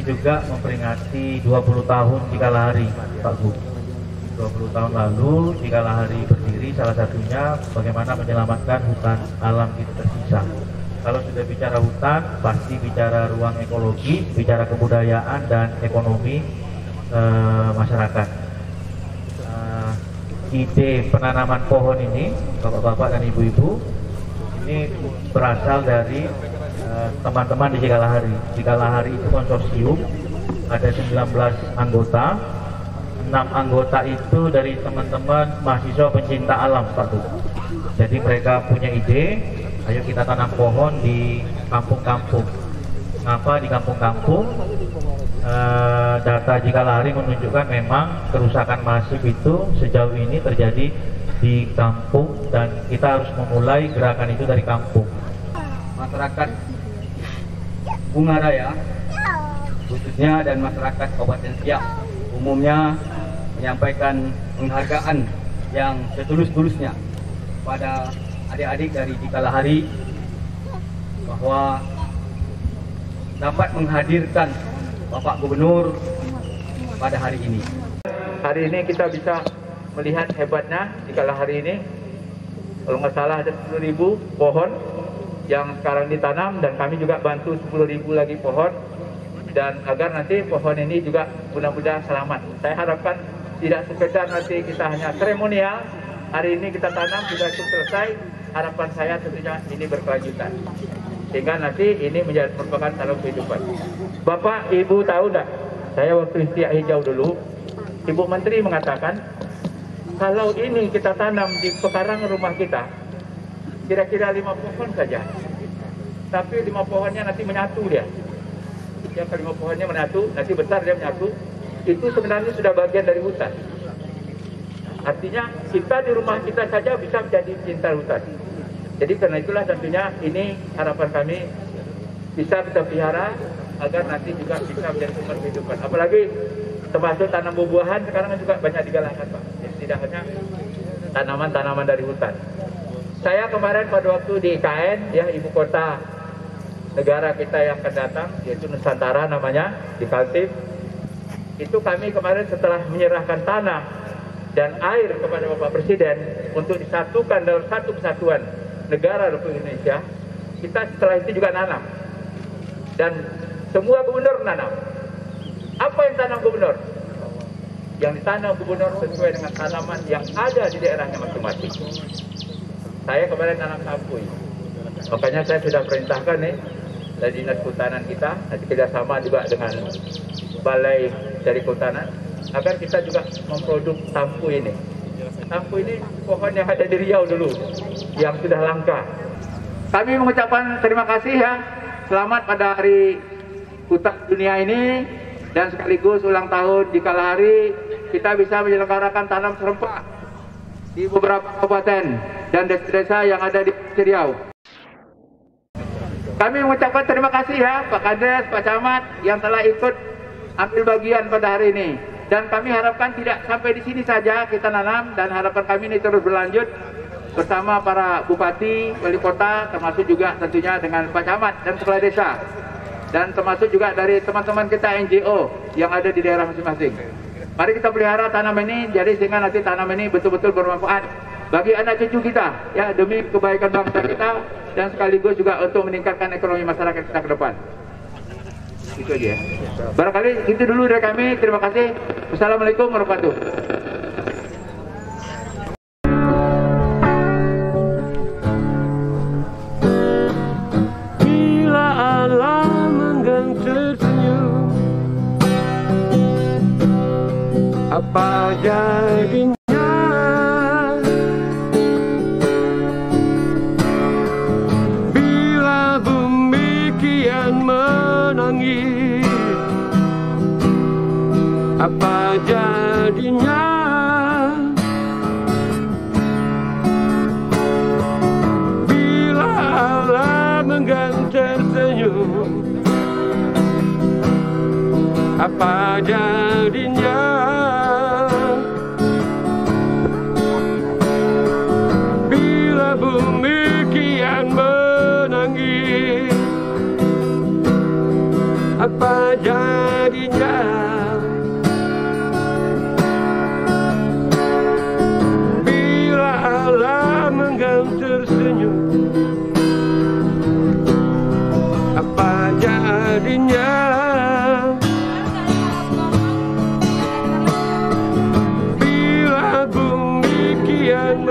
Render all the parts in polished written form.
juga memperingati 20 tahun Cikalahari, Pak Bu. 20 tahun lalu Cikalahari berdiri, salah satunya bagaimana menyelamatkan hutan alam itu tersisa. Kalau sudah bicara hutan, pasti bicara ruang ekologi, bicara kebudayaan dan ekonomi masyarakat. Ide penanaman pohon ini, bapak-bapak dan ibu-ibu, ini berasal dari teman-teman di Cikalahari. Cikalahari itu konsorsium, ada 19 anggota. 6 anggota itu dari teman-teman mahasiswa pencinta alam, Pak Bu. Jadi mereka punya ide, ayo kita tanam pohon di kampung-kampung. Kenapa di kampung-kampung? Data Cikalahari menunjukkan memang kerusakan masif itu sejauh ini terjadi di kampung dan kita harus memulai gerakan itu dari kampung. Masyarakat Bunga Raya khususnya dan masyarakat Kabupaten Siak umumnya menyampaikan penghargaan yang setulus-tulusnya pada adik-adik dari Cikalahari bahwa dapat menghadirkan Bapak Gubernur pada hari ini. Hari ini kita bisa melihat hebatnya Cikalahari ini. Kalau nggak salah ada 10.000 pohon yang sekarang ditanam dan kami juga bantu 10.000 lagi pohon, dan agar nanti pohon ini juga mudah-mudahan selamat. Saya harapkan tidak sekedar nanti kita hanya seremonial, hari ini kita tanam sudah selesai. Harapan saya tentunya ini berkelanjutan sehingga nanti ini merupakan saluran kehidupan. Bapak, Ibu tahu enggak? Saya waktu istiak hijau dulu, Ibu Menteri mengatakan kalau ini kita tanam di pekarangan rumah kita, kira-kira 5 pohon saja, tapi 5 pohonnya nanti menyatu dia. Ya, kalau 5 pohonnya menyatu, nanti besar dia menyatu, itu sebenarnya sudah bagian dari hutan. Artinya kita di rumah kita saja bisa menjadi cinta hutan. Jadi karena itulah tentunya ini harapan kami bisa kita pelihara agar nanti juga bisa menjadi sumber kehidupan. Apalagi termasuk tanam buah-buahan sekarang juga banyak digalakkan, Pak. Jadi tidak hanya tanaman-tanaman dari hutan. Saya kemarin pada waktu di IKN, ya, ibu kota negara kita yang akan datang, yaitu Nusantara namanya, di Kaltim. Itu kami kemarin setelah menyerahkan tanah dan air kepada Bapak Presiden untuk disatukan dalam satu kesatuan negara Republik Indonesia, kita setelah itu juga nanam. Dan semua gubernur nanam. Apa yang tanam gubernur? Yang ditanam gubernur sesuai dengan tanaman yang ada di daerahnya masing-masing. Saya kemarin nanam sampui. Makanya saya sudah perintahkan nih dari Dinas Kehutanan kita, nanti kerjasama juga dengan Balai dari Kehutanan, agar kita juga memproduk sampu ini. Sampu ini pohon yang ada di Riau dulu, yang sudah langka. Kami mengucapkan terima kasih ya, selamat pada hari hutan dunia ini, dan sekaligus ulang tahun Cikalahari, kita bisa menyelenggarakan tanam serempak di beberapa kabupaten dan desa-desa yang ada di Riau. Kami mengucapkan terima kasih ya Pak Kades, Pak Camat yang telah ikut ambil bagian pada hari ini. Dan kami harapkan tidak sampai di sini saja kita nanam, dan harapan kami ini terus berlanjut bersama para bupati, wali kota, termasuk juga tentunya dengan Pak Camat dan kepala desa. Dan termasuk juga dari teman-teman kita NGO yang ada di daerah masing-masing. Mari kita pelihara tanam ini, jadi sehingga nanti tanam ini betul-betul bermanfaat bagi anak cucu kita, ya, demi kebaikan bangsa kita, dan sekaligus juga untuk meningkatkan ekonomi masyarakat kita ke depan. Itu aja ya. Barangkali itu dulu dari kami. Terima kasih. Wassalamualaikum warahmatullahi wabarakatuh. Bila alam enggan tersenyum, apa jadinya? Bila bumi kian menangis, apa jadinya? Bila alam enggan tersenyum, apa jadinya? Bila bumi kian menangis, apa jadinya? Bila alam enggan tersenyum, apa jadinya? Bila bumi kian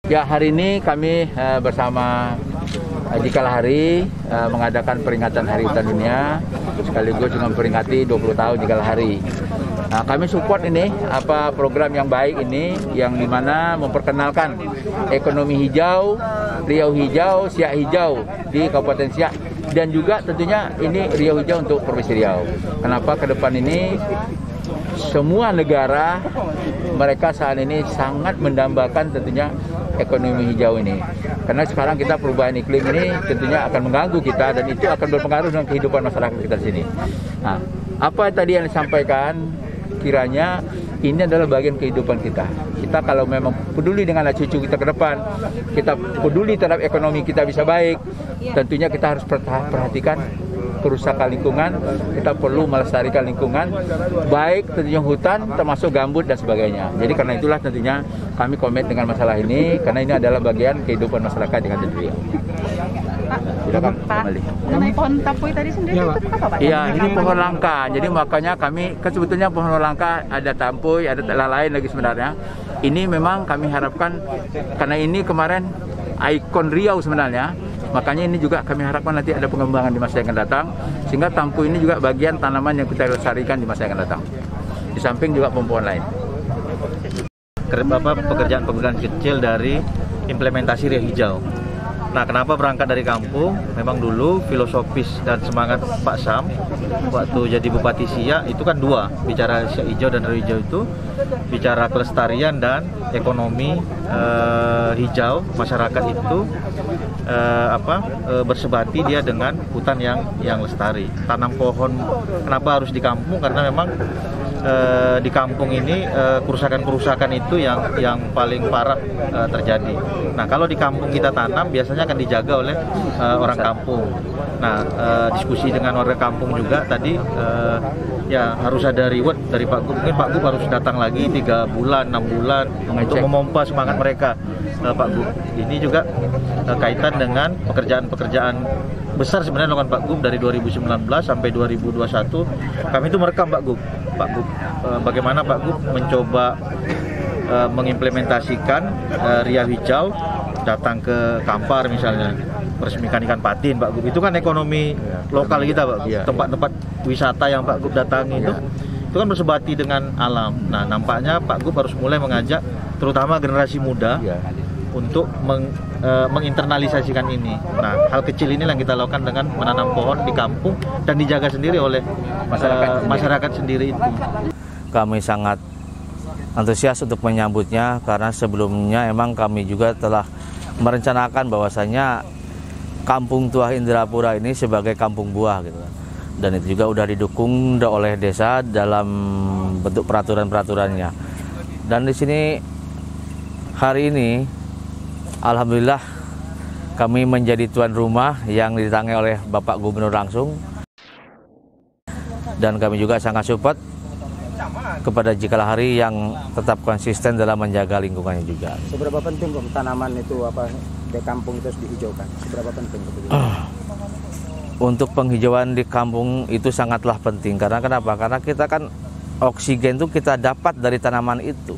Ya, hari ini kami bersama Jikalahari mengadakan peringatan Hari Hutan Dunia sekaligus juga memperingati 20 tahun Jikalahari. Nah, kami support ini program yang baik ini yang dimana memperkenalkan ekonomi hijau, Riau hijau, Siak hijau di Kabupaten Siak dan juga tentunya ini Riau hijau untuk Provinsi Riau. Kenapa ke depan ini semua negara mereka saat ini sangat mendambakan tentunya ekonomi hijau ini. Karena sekarang kita perubahan iklim ini tentunya akan mengganggu kita dan itu akan berpengaruh dengan kehidupan masyarakat kita di sini. Nah, apa tadi yang disampaikan kiranya ini adalah bagian kehidupan kita. Kita kalau memang peduli dengan anak cucu kita ke depan, kita peduli terhadap ekonomi kita bisa baik, tentunya kita harus perhatikan kerusakan lingkungan, kita perlu melestarikan lingkungan, baik tentunya hutan, termasuk gambut dan sebagainya. Jadi karena itulah tentunya kami komit dengan masalah ini, karena ini adalah bagian kehidupan masyarakat dengan tentunya. Silakan kembali. Mengenai pohon tapui tadi sendiri itu apa Pak? Iya, ini pohon langka. Jadi makanya kami kan sebetulnya pohon langka ada tampuy, ada lain lagi sebenarnya. Ini memang kami harapkan karena ini kemarin ikon Riau sebenarnya. Makanya ini juga kami harapkan nanti ada pengembangan di masa yang akan datang, sehingga tampuy ini juga bagian tanaman yang kita lestarikan di masa yang akan datang. Di samping juga pohon lain. Pekerjaan-pekerjaan kecil dari implementasi Riau hijau. Nah, kenapa berangkat dari kampung? Memang dulu filosofis dan semangat Pak Sam waktu jadi Bupati Siak itu kan dua, bicara Siak hijau dan Riau hijau itu bicara kelestarian dan ekonomi hijau masyarakat itu bersebati dia dengan hutan yang lestari. Tanam pohon kenapa harus di kampung? Karena memang di kampung ini kerusakan-kerusakan itu yang paling parah terjadi. Nah, kalau di kampung kita tanam biasanya akan dijaga oleh orang kampung. Nah, diskusi dengan warga kampung juga tadi ya harus ada reward dari Pak Gub. Mungkin Pak Gub harus datang lagi 3 bulan, 6 bulan untuk memompa semangat mereka. Pak Gub, ini juga kaitan dengan pekerjaan-pekerjaan besar sebenarnya dilakukan Pak Gub dari 2019 sampai 2021. Kami itu merekam Pak Gub, bagaimana Pak Gub mencoba mengimplementasikan Riau hijau, datang ke Kampar misalnya, meresmikan ikan patin Pak Gub. Itu kan ekonomi lokal kita Pak Gub. Tempat-tempat wisata yang Pak Gub datangi itu kan bersebati dengan alam. Nah, nampaknya Pak Gub harus mulai mengajak terutama generasi muda untuk menginternalisasikan ini. Nah, hal kecil ini yang kita lakukan dengan menanam pohon di kampung dan dijaga sendiri oleh masyarakat sendiri itu. Kami sangat antusias untuk menyambutnya karena sebelumnya emang kami juga telah merencanakan bahwasanya Kampung Tuah Indrapura ini sebagai kampung buah gitu kan. Dan itu juga sudah didukung oleh desa dalam bentuk peraturan-peraturannya. Dan di sini hari ini alhamdulillah kami menjadi tuan rumah yang ditangani oleh Bapak Gubernur langsung. Dan kami juga sangat support kepada Jikalahari yang tetap konsisten dalam menjaga lingkungannya juga. Seberapa penting tanaman itu di kampung itu dihijaukan? Seberapa penting? Untuk penghijauan di kampung itu sangatlah penting. Karena kenapa? Karena kita kan oksigen itu kita dapat dari tanaman itu.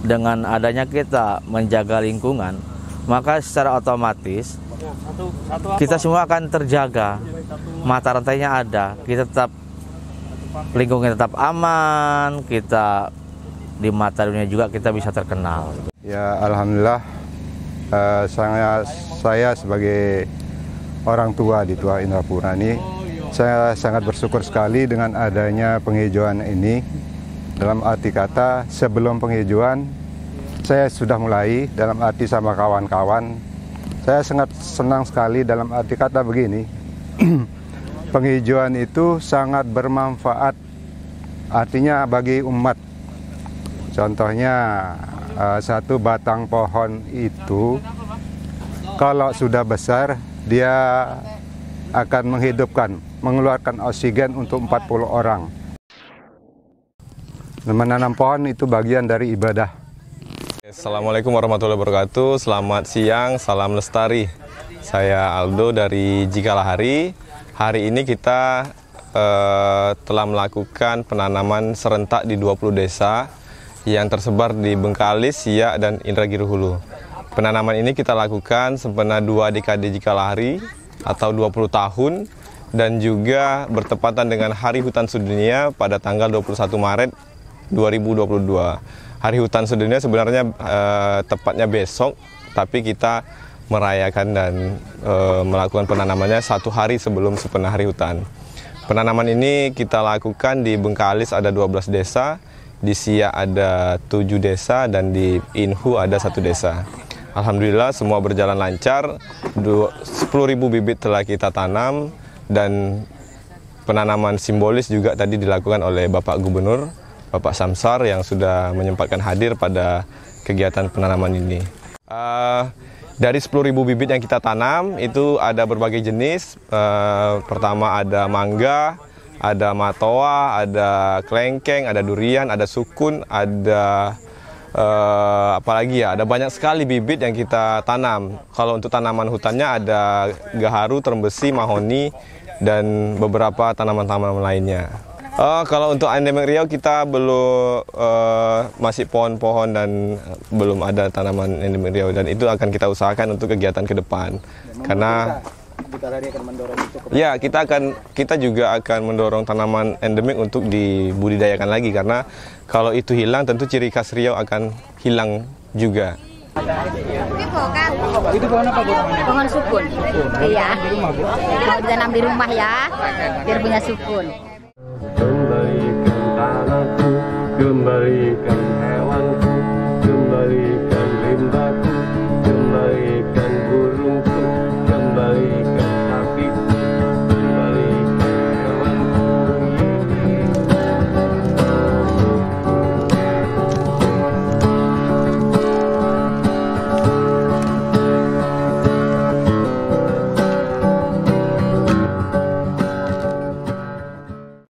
Dengan adanya kita menjaga lingkungan, maka secara otomatis kita semua akan terjaga. Mata rantainya ada, kita tetap lingkungan tetap aman, kita di mata dunia juga kita bisa terkenal. Ya, alhamdulillah saya sebagai orang tua di Tuah Indrapura ini, saya sangat bersyukur sekali dengan adanya penghijauan ini. Dalam arti kata, sebelum penghijauan saya sudah mulai dalam arti sama kawan-kawan. Saya sangat senang sekali dalam arti kata begini. Penghijauan itu sangat bermanfaat, artinya bagi umat. Contohnya satu batang pohon itu Kalau sudah besar, dia akan mengeluarkan oksigen untuk 40 orang. Menanam pohon itu bagian dari ibadah. Assalamualaikum warahmatullahi wabarakatuh. Selamat siang, salam lestari. Saya Aldo dari Jikalahari. Hari ini kita telah melakukan penanaman serentak di 20 desa yang tersebar di Bengkalis, Siak, dan Indragiri Hulu. Penanaman ini kita lakukan sempena 2 dekade Jikalahari atau 20 tahun dan juga bertepatan dengan Hari Hutan Sedunia pada tanggal 21 Maret 2022. Hari Hutan Sedunia sebenarnya tepatnya besok, tapi kita merayakan dan melakukan penanamannya 1 hari sebelum sempena Hari Hutan. Penanaman ini kita lakukan di Bengkalis ada 12 desa, di Siak ada 7 desa, dan di Inhu ada 1 desa. Alhamdulillah semua berjalan lancar, 10.000 bibit telah kita tanam, dan penanaman simbolis juga tadi dilakukan oleh Bapak Gubernur, Bapak Samsar, yang sudah menyempatkan hadir pada kegiatan penanaman ini. Dari 10.000 bibit yang kita tanam, itu ada berbagai jenis. Pertama ada mangga, ada matoa, ada klengkeng, ada durian, ada sukun, ada apalagi ya, ada banyak sekali bibit yang kita tanam. Kalau untuk tanaman hutannya ada gaharu, terembesi, mahoni, dan beberapa tanaman-tanaman lainnya. Kalau untuk endemik Riau kita belum masih pohon-pohon dan belum ada tanaman endemik Riau, dan itu akan kita usahakan untuk kegiatan ke depan. Karena ya kita juga akan mendorong tanaman endemik untuk dibudidayakan lagi, karena kalau itu hilang tentu ciri khas Riau akan hilang juga. Itu pohon apa, Bu? Pohon sukun. Iya. Kalau ditanam di rumah ya, biar punya sukun. Kembalikan tanahku, kembalikan